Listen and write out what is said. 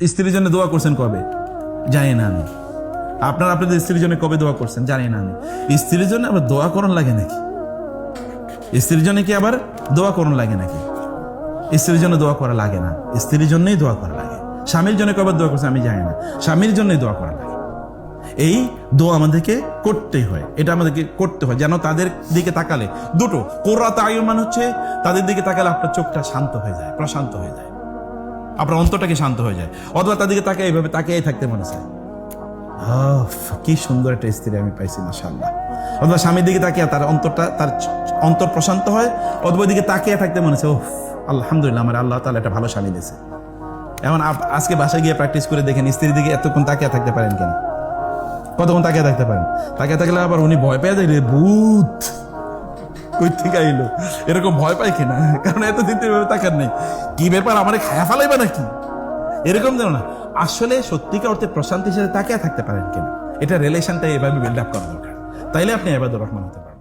স্ত্রীর জন্য দোয়া করছেন কবে? জানি না আমি। আপনারা আপনাদের স্ত্রীর জন্য কবে দোয়া করছেন? জানি না আমি। স্ত্রীর জন্য আবার দোয়া করণ লাগে নাকি? স্ত্রীর জন্য কি আবার দোয়া করণ লাগে নাকি? স্ত্রীর জন্য দোয়া করা লাগে না, স্ত্রীর জন্যই দোয়া করা লাগে। স্বামীর জন্য কবে দোয়া করছে আমি জানি না, স্বামীর জন্যই দোয়া করা লাগে। এই দোয়া আমাদেরকে করতেই হয়, এটা আমাদেরকে করতে হয় যেন তাদের দিকে তাকালে দুটো কোরআত আয়ুন মানে হচ্ছে তাদের দিকে তাকালে আপনার চোখটা শান্ত হয়ে যায়, প্রশান্ত হয়ে যায়, আপনার অন্তরটাকে শান্ত হয়ে যায়। অথবা তাদেরকে তাকে এইভাবে তাকিয়ে থাকতে মনে চায়, কি সুন্দর একটা স্ত্রী আমি পাইছি মাশাআল্লাহ। অথবা স্বামীর দিকে তাকিয়ে তার অন্তরটা, তার অন্তর প্রশান্ত হয়। অথবা দিকে তাকিয়ে থাকতে মনে চায়, আলহামদুলিল্লাহ আমার আল্লাহ তাআলা একটা ভালো স্বামী দিয়েছে। এখন আজকে বাসায় গিয়ে প্র্যাকটিস করে দেখেন স্ত্রীর দিকে এতক্ষণ তাকিয়ে থাকতে পারেন কেন? কতক্ষণ তাকিয়ে থাকতে পারেন? তাকিয়ে থাকলে আবার উনি ভয় পেয়ে যায়, রে ভূত কই থেকে আইলো, এরকম ভয় পায় কিনা, কারণ এতদিন তো তাকার নেই, কি ব্যাপার আমারে খায়া ফেলাইবা নাকি, এরকম যেন না। আসলে সত্যিকার অর্থে প্রশান্তির সাথে তাকিয়ে থাকতে পারেন কিনা, এটা রিলেশনটা এভাবে বিল্ড আপ করা দরকার, তাইলে আপনি ইবাদুর রহমান হতে পারেন।